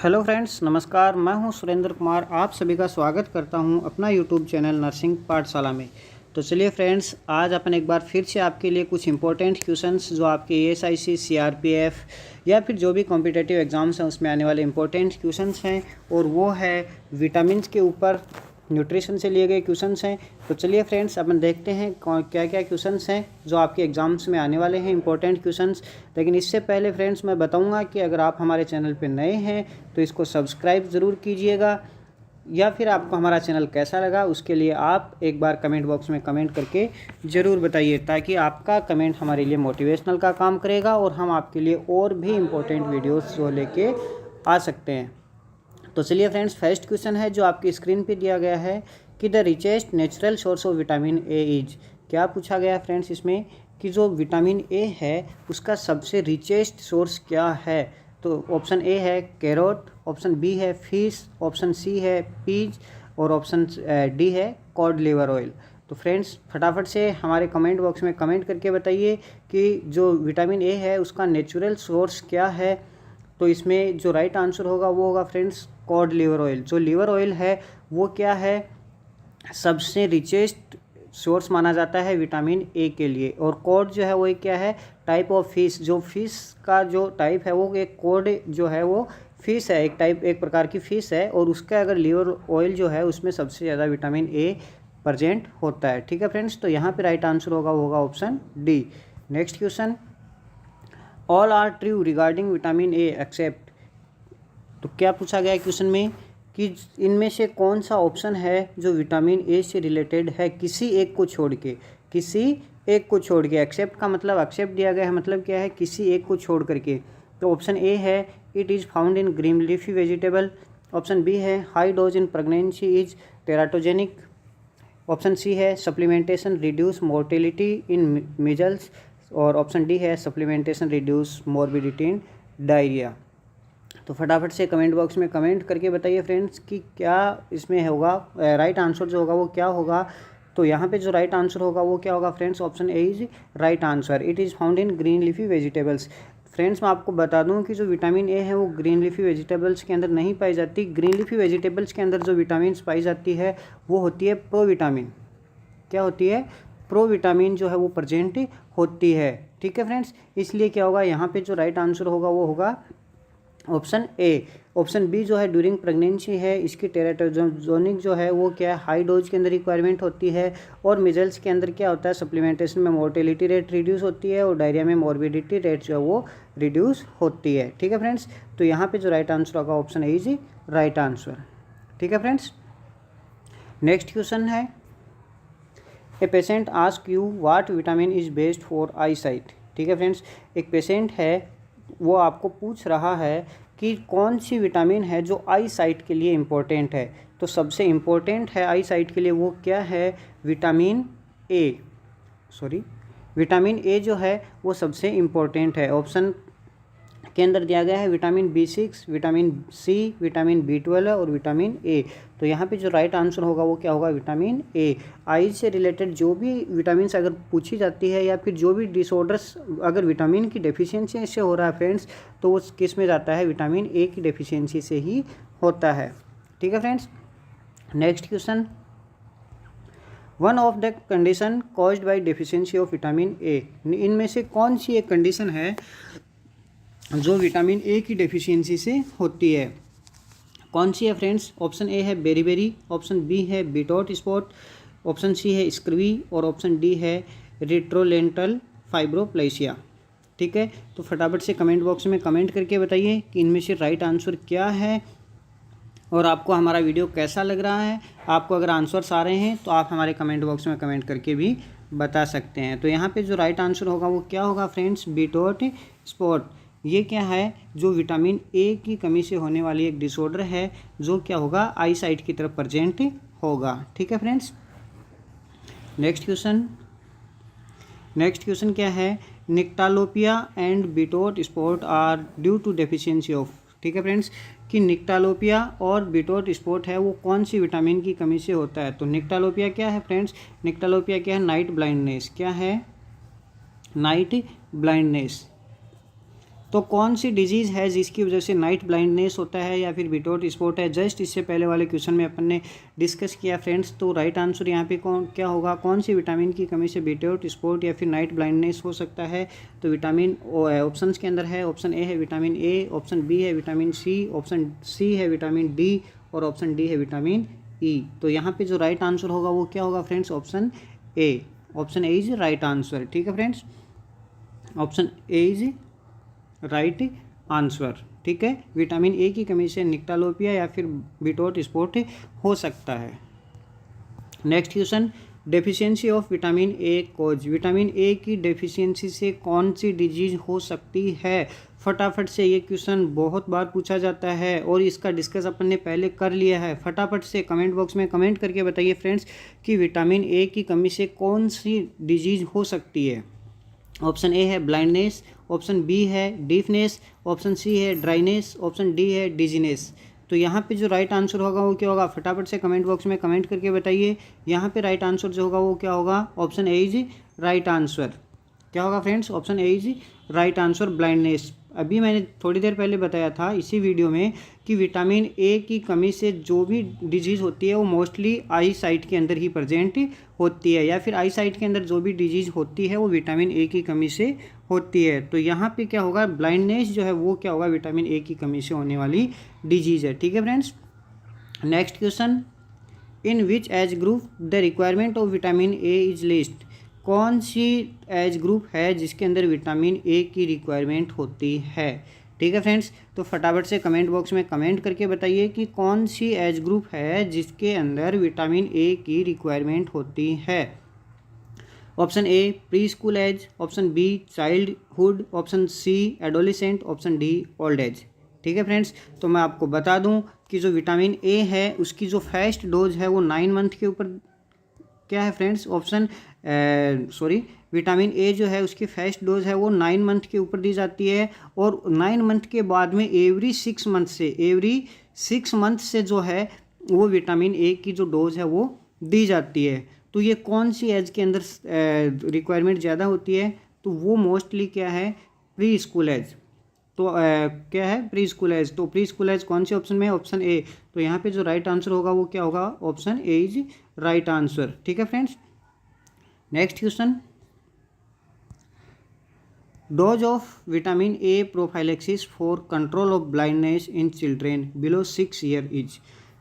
Hello friends, नमस्कार। मैं हूं सुरेंद्र कुमार। आप सभी का स्वागत करता हूं अपना यूट्यूब चैनल नर्सिंग पाठशाला में। तो चलिए फ्रेंड्स, आज अपन एक बार फिर से आपके लिए कुछ इंपॉर्टेंट क्वेश्चंस जो आपके एएसआईसी, सीआरपीएफ या फिर जो भी कॉम्पिटिटिव एग्जाम्स हैं उसमें आने वाले इंपॉर्टेंट क्वेश्चंस हैं, और वो है विटामिन के ऊपर न्यूट्रिशन से लिए गए क्वेश्चंस हैं। तो चलिए फ्रेंड्स, अपन देखते हैं क्या क्या क्वेश्चंस हैं जो आपके एग्जाम्स में आने वाले हैं, इंपॉर्टेंट क्वेश्चंस। लेकिन इससे पहले फ्रेंड्स मैं बताऊंगा कि अगर आप हमारे चैनल पर नए हैं तो इसको सब्सक्राइब ज़रूर कीजिएगा, या फिर आपको हमारा चैनल कैसा लगा उसके लिए आप एक बार कमेंट बॉक्स में कमेंट करके ज़रूर बताइए, ताकि आपका कमेंट हमारे लिए मोटिवेशनल का काम करेगा और हम आपके लिए और भी इम्पोर्टेंट वीडियोस जो लेके आ सकते हैं। तो चलिए फ्रेंड्स, फर्स्ट क्वेश्चन है जो आपकी स्क्रीन पे दिया गया है कि the richest natural source of vitamin A is. क्या पूछा गया है फ्रेंड्स इसमें कि जो विटामिन ए है उसका सबसे रिचेस्ट सोर्स क्या है। तो ऑप्शन ए है कैरोट, ऑप्शन बी है फिश, ऑप्शन सी है पीज और ऑप्शन डी है कॉड लिवर ऑयल। तो फ्रेंड्स फटाफट से हमारे कमेंट बॉक्स में कमेंट करके बताइए कि जो विटामिन ए है उसका नेचुरल सोर्स क्या है। तो इसमें जो राइट आंसर होगा वो होगा फ्रेंड्स कॉड लिवर ऑयल। जो लिवर ऑयल है वो क्या है, सबसे रिचेस्ट सोर्स माना जाता है विटामिन ए के लिए। और कॉड जो है वो एक क्या है, टाइप ऑफ फिश। जो फिश का जो टाइप है वो एक कॉड जो है वो फिश है, एक प्रकार की फिश है, और उसका अगर लिवर ऑयल जो है उसमें सबसे ज़्यादा विटामिन ए प्रेजेंट होता है। ठीक है फ्रेंड्स, तो यहाँ पे राइट आंसर होगा वो होगा option D. Next question, all are true regarding vitamin A except. तो क्या पूछा गया है क्वेश्चन में कि इनमें से कौन सा ऑप्शन है जो विटामिन ए से रिलेटेड है किसी एक को छोड़ के। किसी एक को छोड़ के, एक्सेप्ट का मतलब एक्सेप्ट दिया गया है, मतलब क्या है, किसी एक को छोड़ करके। तो ऑप्शन ए है it is found in green leafy vegetable, option B है high dose in pregnancy is teratogenic, option C है supplementation reduce mortality in measles, और ऑप्शन डी है supplementation reduce morbidity in diarrhoea. तो फटाफट से comment box में comment करके बताइए फ्रेंड्स कि क्या इसमें होगा, राइट आंसर जो होगा वो क्या होगा। तो यहाँ पे जो राइट आंसर होगा वो क्या होगा friends, option A is right answer, it is found in green leafy vegetables. Friends मैं आपको बता दूं कि जो विटामिन ए है वो ग्रीन लीफी वेजिटेबल्स के अंदर नहीं पाई जाती। ग्रीन लीफी वेजिटेबल्स के अंदर जो विटामिन पाई जाती है वो होती है प्रोविटामिन। क्या होती है, प्रोविटामिन जो है वो प्रेजेंट होती है। ठीक है फ्रेंड्स, इसलिए क्या होगा यहाँ पे जो राइट आंसर होगा वो होगा ऑप्शन ए। ऑप्शन बी जो है ड्यूरिंग प्रेगनेंसी है, इसकी टेराटोजेनिक जो है वो क्या है, हाई डोज के अंदर रिक्वायरमेंट होती है, और मिजल्स के अंदर क्या होता है, सप्लीमेंटेशन में मोर्टेलिटी रेट रिड्यूस होती है, और डायरिया में मॉर्बिडिटी रेट जो है वो रिड्यूस होती है। ठीक है फ्रेंड्स, तो यहाँ पे जो राइट आंसर होगा option A is right answer. ठीक है फ्रेंड्स, नेक्स्ट क्वेश्चन है a patient ask you what vitamin is best for I site. ठीक है फ्रेंड्स, एक पेशेंट है वो आपको पूछ रहा है कि कौन सी विटामिन है जो आई साइट के लिए इम्पोर्टेंट है। तो सबसे इम्पोर्टेंट है आई साइट के लिए वो क्या है, विटामिन ए। विटामिन ए जो है वो सबसे इम्पोर्टेंट है। ऑप्शन के अंदर दिया गया है vitamin B6, vitamin C, vitamin B12 और विटामिन ए। तो यहाँ पे जो राइट आंसर होगा वो क्या होगा, विटामिन ए। आइज से रिलेटेड जो भी विटामिन अगर पूछी जाती है या फिर जो भी डिसऑर्डर्स अगर विटामिन की डेफिशिएंसी से हो रहा है फ्रेंड्स, तो वो किस में जाता है, विटामिन ए की डेफिशिएंसी से ही होता है। ठीक है friends, next question, one of the condition caused by deficiency of vitamin ए। इनमें से कौन सी एक कंडीशन है जो विटामिन ए की डेफिशिएंसी से होती है। कौन सी है फ्रेंड्स, ऑप्शन ए है बेरीबेरी, ऑप्शन बी है बीटोट स्पॉट, ऑप्शन सी है स्क्रवी, और ऑप्शन डी है रिट्रोलेंटल फाइब्रोप्लेसिया। ठीक है, तो फटाफट से कमेंट बॉक्स में कमेंट करके बताइए कि इनमें से राइट आंसर क्या है, और आपको हमारा वीडियो कैसा लग रहा है। आपको अगर आंसर्स आ रहे हैं तो आप हमारे कमेंट बॉक्स में कमेंट करके भी बता सकते हैं। तो यहाँ पे जो राइट आंसर होगा वो क्या होगा फ्रेंड्स, बीटोट स्पॉट। ये क्या है, जो विटामिन ए की कमी से होने वाली एक डिसऑर्डर है जो क्या होगा, आई साइट की तरफ प्रेजेंट होगा। ठीक है फ्रेंड्स, नेक्स्ट क्वेश्चन क्या है, nyctalopia and Bitot spot are due to deficiency of. ठीक है फ्रेंड्स, कि निक्टालोपिया और बीटोट स्पॉट है वो कौन सी विटामिन की कमी से होता है। तो निक्टालोपिया क्या है फ्रेंड्स, निक्टालोपिया क्या है, नाइट ब्लाइंडनेस। क्या है, नाइट ब्लाइंडनेस। तो कौन सी डिजीज़ है जिसकी वजह से नाइट ब्लाइंडनेस होता है या फिर विदाउट स्पॉट है, जस्ट इससे पहले वाले क्वेश्चन में अपन ने डिस्कस किया फ्रेंड्स। तो राइट आंसर यहाँ पे क्या होगा, कौन सी विटामिन की कमी से विदाउट स्पॉट या फिर नाइट ब्लाइंडनेस हो सकता है। तो विटामिन ऑप्शंस के अंदर है, ऑप्शन ए है विटामिन ए, ऑप्शन बी है विटामिन सी, ऑप्शन सी है विटामिन डी और ऑप्शन डी है विटामिन ई। तो यहाँ पे जो राइट आंसर होगा वो क्या होगा friends, option A. Option A is right answer. ठीक है friends, option A is right answer. ठीक है, विटामिन ए की कमी से निक्टालोपिया या फिर विदाउट स्पॉट हो सकता है। Next question, deficiency of vitamin A cause. Vitamin A की डेफिशिएंसी से कौन सी डिजीज हो सकती है। फटाफट से, ये क्वेश्चन बहुत बार पूछा जाता है और इसका डिस्कस अपन ने पहले कर लिया है। फटाफट से कमेंट बॉक्स में कमेंट करके बताइए फ्रेंड्स कि विटामिन ए की कमी से कौन सी डिजीज हो सकती है। ऑप्शन ए है ब्लाइंडनेस, ऑप्शन बी है डीफनेस, ऑप्शन सी है ड्राइनेस, ऑप्शन डी है डिजीनेस। तो यहाँ पे जो राइट आंसर होगा वो क्या होगा, फटाफट से कमेंट बॉक्स में कमेंट करके बताइए। यहाँ पे राइट आंसर जो होगा वो क्या होगा, option A is right answer. क्या होगा friends, option A is right answer, blindness. अभी मैंने थोड़ी देर पहले बताया था इसी वीडियो में कि विटामिन ए की कमी से जो भी डिजीज़ होती है वो मोस्टली आई साइट के अंदर ही प्रेजेंट होती है, या फिर आई साइट के अंदर जो भी डिजीज़ होती है वो विटामिन ए की कमी से होती है। तो यहाँ पे क्या होगा, ब्लाइंडनेस जो है वो क्या होगा, विटामिन ए की कमी से होने वाली डिजीज़ है। ठीक है friends, next question, in which age group the requirement of vitamin A is list. कौन सी एज ग्रुप है जिसके अंदर विटामिन ए की रिक्वायरमेंट होती है। ठीक है फ्रेंड्स, तो फटाफट से कमेंट बॉक्स में कमेंट करके बताइए कि कौन सी एज ग्रुप है जिसके अंदर विटामिन ए की रिक्वायरमेंट होती है। Option A preschool age, option B childhood, option C adolescent, option D old age. ठीक है फ्रेंड्स, तो मैं आपको बता दूं कि जो विटामिन ए है उसकी जो फर्स्ट डोज है वो 9 मंथ के ऊपर क्या है फ्रेंड्स, ऑप्शन विटामिन ए जो है उसकी फर्स्ट डोज है वो 9 मंथ के ऊपर दी जाती है और 9 मंथ के बाद में एवरी 6 मंथ से जो है वो विटामिन ए की जो डोज है वो दी जाती है। तो ये कौन सी एज के अंदर रिक्वायरमेंट ज़्यादा होती है, तो वो मोस्टली क्या है, प्री स्कूल एज। तो क्या है, प्री स्कूल एज। तो प्री स्कूल एज कौन से ऑप्शन में है, ऑप्शन ए। तो यहाँ पे जो राइट आंसर होगा वो क्या होगा, option A is right answer. ठीक है friends, next question, dose of vitamin A prophylaxis for control of blindness in children below 6 year is.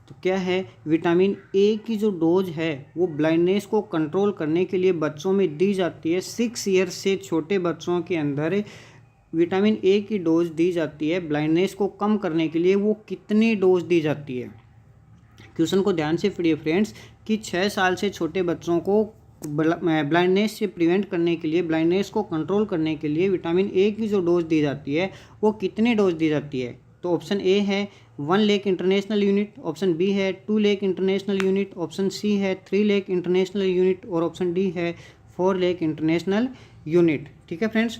तो क्या है, विटामिन ए की जो डोज है वो ब्लाइंडनेस को कंट्रोल करने के लिए बच्चों में दी जाती है। 6 ईयर से छोटे बच्चों के अंदर विटामिन ए की डोज दी जाती है। ब्लाइंडनेस को कम करने के लिए वो कितनी डोज दी जाती है। क्वेश्चन को ध्यान से पढ़िए फ्रेंड्स कि 6 साल से छोटे बच्चों को ब्लाइंडनेस से प्रिवेंट करने के लिए, ब्लाइंडनेस को कंट्रोल करने के लिए विटामिन ए की जो डोज दी जाती है वो कितनी डोज दी जाती है। तो ऑप्शन ए है 1 lakh international unit, option B है 2 lakh international unit, option C है 3 लाख इंटरनेशनल यूनिट और ऑप्शन डी है 4 लाख इंटरनेशनल यूनिट। ठीक है फ्रेंड्स,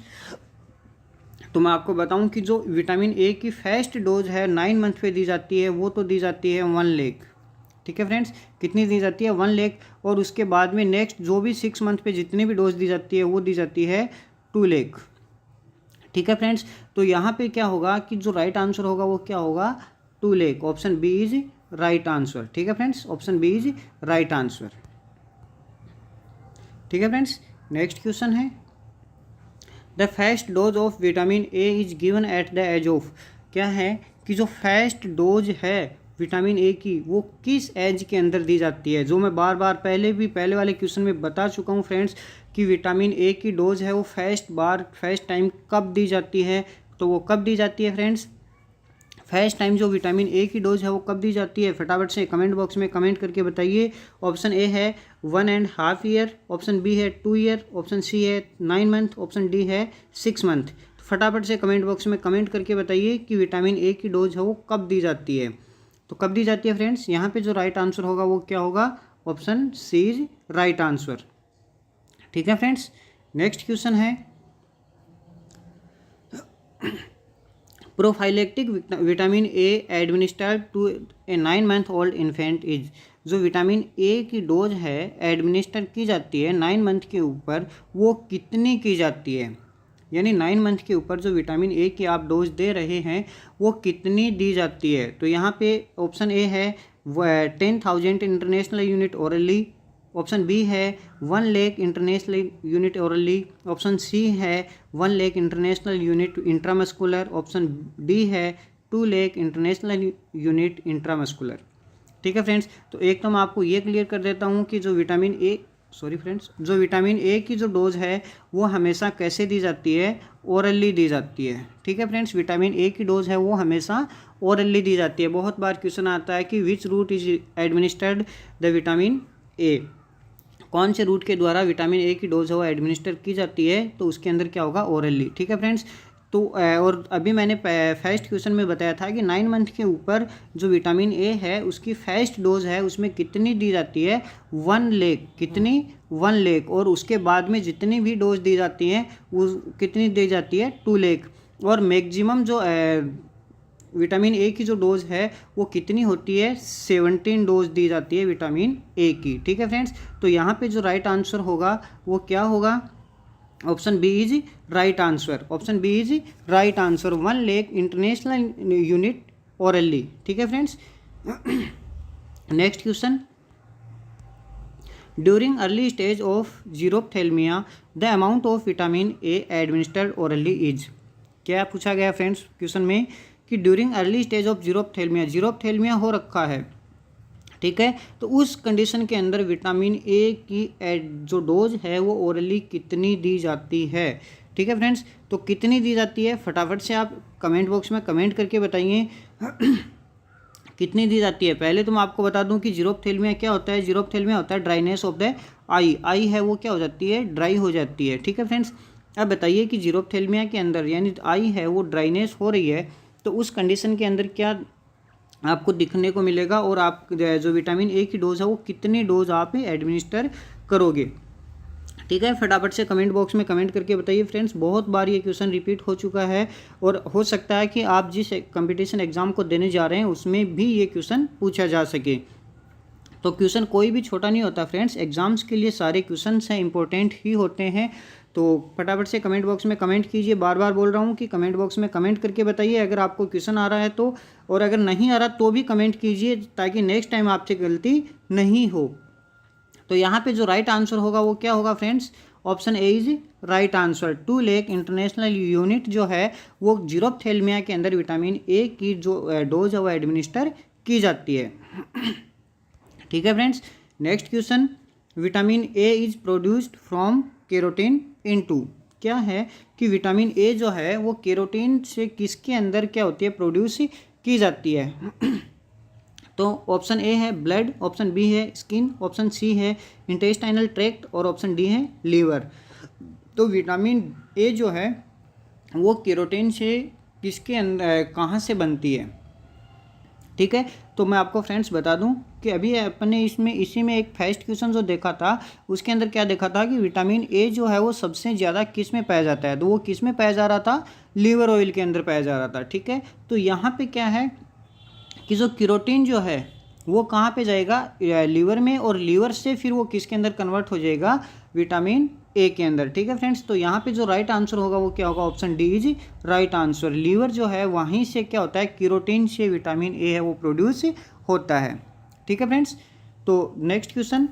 तो मैं आपको बताऊं कि जो विटामिन ए की फर्स्ट डोज है 9 मंथ पे दी जाती है वो तो दी जाती है 1 लाख। ठीक है फ्रेंड्स, कितनी दी जाती है, 1 लाख। और उसके बाद में नेक्स्ट जो भी 6 मंथ पे जितनी भी डोज दी जाती है वो दी जाती है 2 लाख। ठीक है फ्रेंड्स, तो यहाँ पे क्या होगा कि जो राइट आंसर होगा वो क्या होगा, 2 lakh. Option B is right answer. ठीक है friends, option B is right answer. ठीक है फ्रेंड्स, नेक्स्ट क्वेश्चन है, the first dose of vitamin A is given at the age of. क्या है कि जो फर्स्ट डोज है विटामिन ए की वो किस एज के अंदर दी जाती है। जो मैं बार बार पहले वाले क्वेश्चन में बता चुका हूँ फ्रेंड्स कि विटामिन ए की डोज है वो फर्स्ट टाइम कब दी जाती है। तो वो कब दी जाती है फ्रेंड्स, फर्स्ट टाइम जो विटामिन ए की डोज है वो कब दी जाती है, फटाफट से कमेंट बॉक्स में कमेंट करके बताइए। ऑप्शन ए है 1.5 ईयर, ऑप्शन बी है 2 ईयर, ऑप्शन सी है 9 मंथ, ऑप्शन डी है 6 मंथ। तो फटाफट से कमेंट बॉक्स में कमेंट करके बताइए कि विटामिन ए की डोज है वो कब दी जाती है। तो कब दी जाती है फ्रेंड्स, यहाँ पे जो राइट आंसर होगा वो क्या होगा, option C is right answer. ठीक है फ्रेंड्स, नेक्स्ट क्वेश्चन है, prophylactic vitamin A administered to a 9 month old infant is. जो विटामिन ए की डोज है एडमिनिस्टर की जाती है 9 मंथ के ऊपर, वो कितनी की जाती है। यानी 9 मंथ के ऊपर जो विटामिन ए की आप डोज दे रहे हैं वो कितनी दी जाती है। तो यहाँ पे ऑप्शन ए है 10,000 international unit orally, option B है 1 lakh international unit orally, option C है 1 lakh international unit intramuscular, option D है 2 लाख इंटरनेशनल यूनिट इंट्रामस्कुलर। ठीक है फ्रेंड्स, तो एक तो मैं आपको ये क्लियर कर देता हूँ कि जो विटामिन ए की जो डोज है वो हमेशा कैसे दी जाती है, ओरली दी जाती है। ठीक है फ्रेंड्स, विटामिन ए की डोज है वो हमेशा ओरली दी जाती है। बहुत बार क्वेश्चन आता है कि which route is administered the vitamin A, कौन से रूट के द्वारा विटामिन ए की डोज है वो एडमिनिस्टर की जाती है, तो उसके अंदर क्या होगा, ओरली। ठीक है फ्रेंड्स, तो और अभी मैंने फर्स्ट क्वेश्चन में बताया था कि 9 मंथ के ऊपर जो विटामिन ए है उसकी फर्स्ट डोज है उसमें कितनी दी जाती है, 1 लाख, कितनी 1 लाख, और उसके बाद में जितनी भी डोज दी जाती हैं वो कितनी दी जाती है, 2 लाख। और मैक्सिमम जो विटामिन ए की जो डोज है वो कितनी होती है, 17 डोज दी जाती है विटामिन ए की। ठीक है फ्रेंड्स, तो यहाँ पे जो राइट आंसर होगा वो क्या होगा, option B is right answer, option B is right answer, 1 lakh international unit orally. ठीक है friends, next question, during early stage of xerophthalmia the amount of vitamin A administered orally is. क्या पूछा गया friends question में कि during early stage of xerophthalmia हो रखा है, ठीक है, तो उस कंडीशन के अंदर विटामिन ए की जो डोज है वो ओरली कितनी दी जाती है। ठीक है फ्रेंड्स, तो कितनी दी जाती है फटाफट से आप कमेंट बॉक्स में कमेंट करके बताइए कितनी दी जाती है। पहले तो मैं आपको बता दूं कि जीरोप्थेल्मिया क्या होता है, जीरोप्थेल्मिया होता है ड्राइनेस ऑफ द आई है वो क्या हो जाती है, ड्राई हो जाती है। ठीक है फ्रेंड्स, अब बताइए कि जीरोप्थेल्मिया के अंदर यानी आई है वो ड्राइनेस हो रही है, तो उस कंडीशन के अंदर क्या आपको दिखने को मिलेगा और आप जो विटामिन ए की डोज है वो कितनी डोज आप एडमिनिस्टर करोगे। ठीक है, फटाफट से कमेंट बॉक्स में कमेंट करके बताइए फ्रेंड्स। बहुत बार ये क्वेश्चन रिपीट हो चुका है और हो सकता है कि आप जिस कंपटीशन एग्जाम को देने जा रहे हैं उसमें भी ये क्वेश्चन पूछा जा सके। तो क्वेश्चन कोई भी छोटा नहीं होता फ्रेंड्स, एग्जाम्स के लिए सारे क्वेश्चन हैं इंपॉर्टेंट ही होते हैं। तो फटाफट से कमेंट बॉक्स में कमेंट कीजिए, बार बार बोल रहा हूँ कि कमेंट बॉक्स में कमेंट करके बताइए अगर आपको क्वेश्चन आ रहा है तो, और अगर नहीं आ रहा तो भी कमेंट कीजिए ताकि नेक्स्ट टाइम आपसे गलती नहीं हो। तो यहाँ पे जो राइट आंसर होगा वो क्या होगा friends, option A is right answer. 2 lakh international unit जो है वो जीरोप्थेल्मिया के अंदर विटामिन ए की जो डोज है वो एडमिनिस्टर की जाती है। ठीक है friends, next question, vitamin A is produced from carotene into. क्या है कि विटामिन ए जो है वो केरोटीन से किसके अंदर क्या होती है, प्रोड्यूस की जाती है। तो ऑप्शन ए है ब्लड, ऑप्शन बी है स्किन, ऑप्शन सी है इंटेस्टाइनल ट्रैक्ट और ऑप्शन डी है लीवर। तो विटामिन ए जो है वो केरोटीन से किसके अंदर कहाँ से बनती है। ठीक है, तो मैं आपको फ्रेंड्स बता दूं कि अभी अपने इसी में एक फर्स्ट क्वेश्चन जो देखा था उसके अंदर क्या देखा था कि विटामिन ए जो है वो सबसे ज़्यादा किस में पाया जाता है, तो वो किस में पाया जा रहा था, लीवर ऑयल के अंदर पाया जा रहा था। ठीक है, तो यहाँ पे क्या है कि जो केरोटीन जो है वो कहाँ पे जाएगा, लीवर में, और लीवर से फिर वो किसके अंदर कन्वर्ट हो जाएगा, विटामिन ए के अंदर। ठीक है फ्रेंड्स, तो यहाँ पे जो राइट आंसर होगा वो क्या होगा, option D is right answer. Liver जो है वहीं से क्या होता है, केरोटीन से विटामिन ए है वो प्रोड्यूस होता है। ठीक है फ्रेंड्स, तो next question,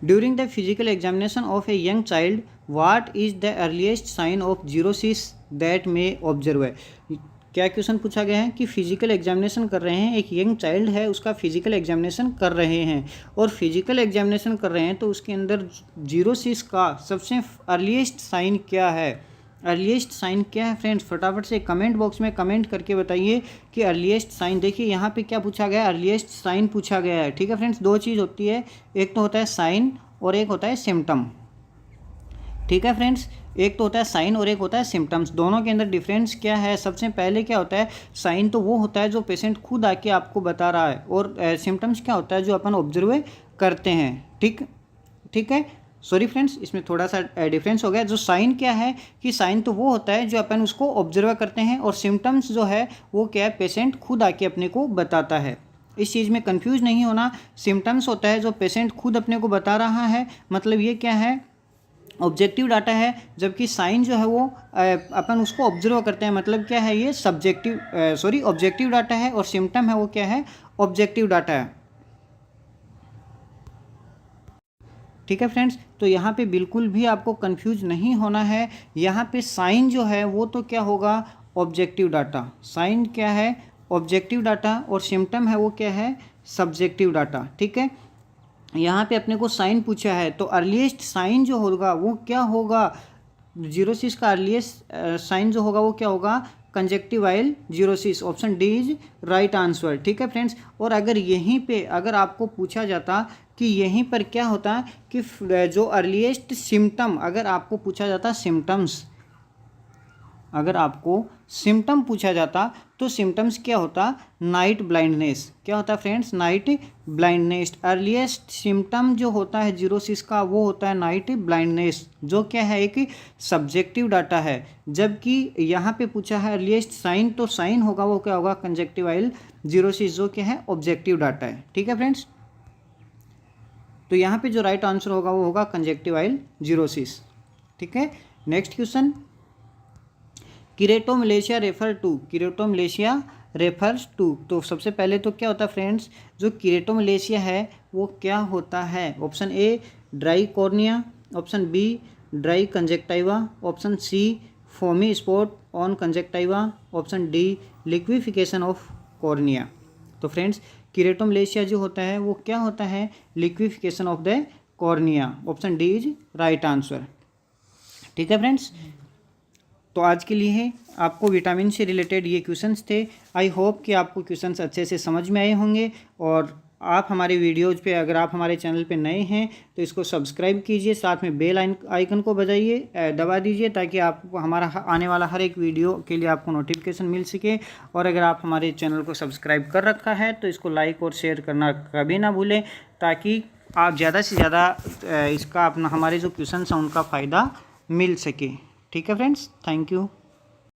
during the physical examination of a young child what is the earliest sign of xerosis that may observe है। क्या क्वेश्चन पूछा गया है कि फिजिकल एग्जामिनेशन कर रहे हैं, एक यंग चाइल्ड है उसका फिजिकल एग्जामिनेशन कर रहे हैं, और फिजिकल एग्जामिनेशन कर रहे हैं तो उसके अंदर जीरोसिस का सबसे अर्लीस्ट साइन क्या है, अर्लीस्ट साइन क्या है फ्रेंड्स, फटाफट से कमेंट बॉक्स में कमेंट करके बताइए कि अर्लीस्ट साइन। देखिए यहाँ पे क्या पूछा गया है, अर्लीस्ट साइन पूछा गया है। ठीक है फ्रेंड्स, दो चीज़ होती है, एक तो होता है साइन और एक होता है सिम्टम। ठीक है फ्रेंड्स, एक तो होता है साइन और एक होता है सिम्टम्स, दोनों के अंदर डिफरेंस क्या है। सबसे पहले क्या होता है, साइन तो वो होता है जो पेशेंट खुद आके आपको बता रहा है, और सिम्टम्स क्या होता है जो अपन ऑब्जर्व करते हैं। ठीक है, सॉरी फ्रेंड्स, इसमें थोड़ा सा डिफरेंस हो गया। जो साइन क्या है कि साइन तो वो होता है जो अपन उसको ऑब्जर्व करते हैं, और सिम्टम्स जो है वो क्या है, पेशेंट खुद आके अपने को बताता है। इस चीज़ में कंफ्यूज नहीं होना। सिम्टम्स होता है जो पेशेंट खुद अपने को बता रहा है, मतलब ये क्या है, ऑब्जेक्टिव डाटा है, जबकि साइन जो है वो अपन उसको ऑब्जर्व करते हैं, मतलब क्या है ये ऑब्जेक्टिव डाटा है, और सिम्टम है वो क्या है, ऑब्जेक्टिव डाटा है। ठीक है फ्रेंड्स, तो यहाँ पे बिल्कुल भी आपको कंफ्यूज नहीं होना है। यहाँ पे साइन जो है वो तो क्या होगा, ऑब्जेक्टिव डाटा। साइन क्या है, ऑब्जेक्टिव डाटा, और सिम्टम है वो क्या है, सब्जेक्टिव डाटा। ठीक है, यहाँ पे अपने को साइन पूछा है, तो अर्लीस्ट साइन जो होगा वो क्या होगा, जीरोसिस का अर्लीस्ट साइन जो होगा वो क्या होगा, conjunctival xerosis. Option D is right answer. ठीक है फ्रेंड्स, और अगर यहीं पे अगर आपको पूछा जाता कि यहीं पर क्या होता है कि जो अर्लीस्ट सिम्टम, अगर आपको पूछा जाता सिम्टम्स, अगर आपको सिम्टम पूछा जाता तो सिम्टम्स क्या होता, नाइट ब्लाइंडनेस। क्या होता है friends, night blindness. Earliest symptom जो होता है जीरोसिस का वो होता है नाइट ब्लाइंडनेस, जो क्या है एक सब्जेक्टिव डाटा है। जबकि यहाँ पे पूछा है अर्लीस्ट साइन, तो साइन होगा वो क्या होगा, कंजक्टिवाइल जीरोसिस, जो क्या है ऑब्जेक्टिव डाटा है। ठीक है फ्रेंड्स, तो यहाँ पे जो राइट आंसर होगा वो होगा कंजक्टिवाइल जीरोसिस। ठीक है, next question, keratomalacia refer to, keratomalacia refers to. तो सबसे पहले तो क्या होता है फ्रेंड्स, जो कीरेटोमलेशिया है वो क्या होता है। Option A dry cornea, option B dry conjunctiva, option C foamy spot on conjunctiva, option D liquefaction of cornea. तो फ्रेंड्स कीरेटोमलेशिया जो होता है वो क्या होता है, liquefaction of the cornea. Option D is right answer. ठीक है फ्रेंड्स, तो आज के लिए आपको विटामिन से रिलेटेड ये क्वेश्चंस थे। आई होप कि आपको क्वेश्चंस अच्छे से समझ में आए होंगे, और आप हमारे वीडियोज़ पे, अगर आप हमारे चैनल पे नए हैं तो इसको सब्सक्राइब कीजिए, साथ में बेल आइकन को बजाइए, दबा दीजिए, ताकि आपको हमारा आने वाला हर एक वीडियो के लिए आपको नोटिफिकेशन मिल सके। और अगर आप हमारे चैनल को सब्सक्राइब कर रखा है तो इसको लाइक और शेयर करना कभी ना भूलें, ताकि आप ज़्यादा से ज़्यादा इसका अपना हमारे जो क्वेश्चन हैं उनका फ़ायदा मिल सके। ठीक है फ्रेंड्स, थैंक यू।